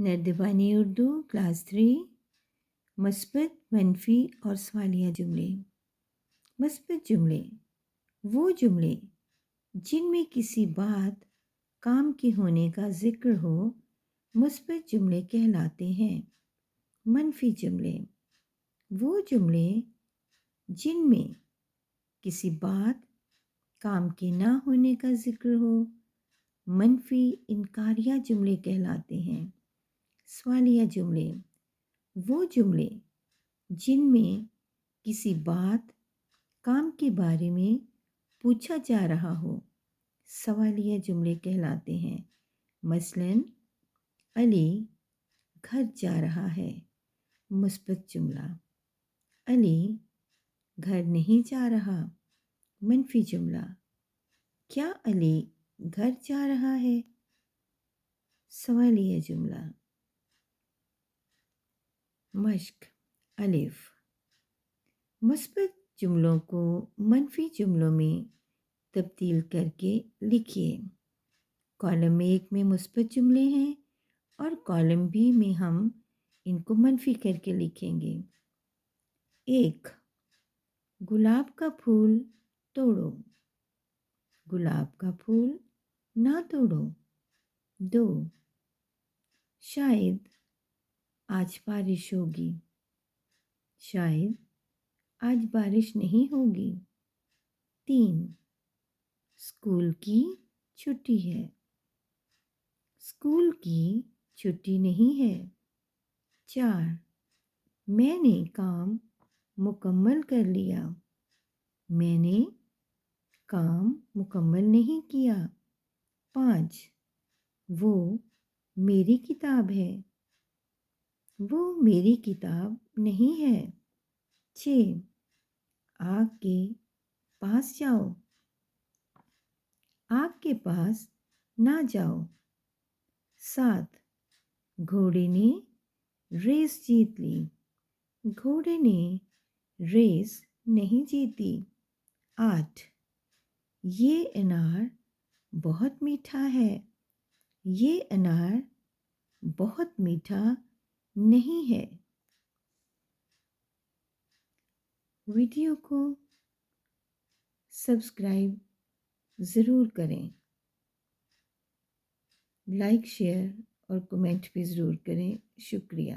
نردبانی Urdu class 3 مثبت، منفی اور سوالیہ جملے۔ مثبت جملے وہ جملے جن میں کسی بات کام کے ہونے کا ذکر ہو مثبت جملے کہلاتے ہیں۔ منفی جملے وہ جملے جن میں کسی بات کام کے نہ ہونے کا ذکر ہو منفی انکاریہ جملے کہلاتے ہیں۔ سوالیہ جملے وہ جملے جن میں کسی بات کام کے بارے میں پوچھا جا رہا ہو سوالیہ جملے کہلاتے ہیں۔ مثلاً علی گھر جا رہا ہے، مثبت جملہ۔ علی گھر نہیں جا رہا، منفی جملہ۔ کیا علی گھر جا رہا ہے، سوالیہ جملہ۔ مشق الف مثبت جملوں کو منفی جملوں میں تبدیل کر کے لکھیے۔ کالم 1 میں مثبت جملے ہیں اور کالم B میں ہم ان کو منفی کر کے لکھیں گے۔ 1 گلاب کا پھول توڑو، گلاب کا پھول نہ توڑو۔ 2 شاید آج بارش ہوگی، شاید آج بارش نہیں ہوگی۔ 3 اسکول کی چھٹی ہے، اسکول کی چھٹی نہیں ہے۔ 4 میں نے کام مکمل کر لیا، میں نے کام مکمل نہیں کیا۔ 5 وہ میری کتاب ہے، وہ میری کتاب نہیں ہے۔ 6 آگ کے پاس جاؤ، آگ کے پاس نہ جاؤ۔ 7 گھوڑے نے ریس جیت لی، گھوڑے نے ریس نہیں جیتی۔ 8 یہ انار بہت میٹھا ہے، یہ انار بہت میٹھا نہیں ہے۔ ویڈیو کو سبسکرائب ضرور کریں، لائک شیئر اور کمنٹ بھی ضرور کریں۔ شکریہ۔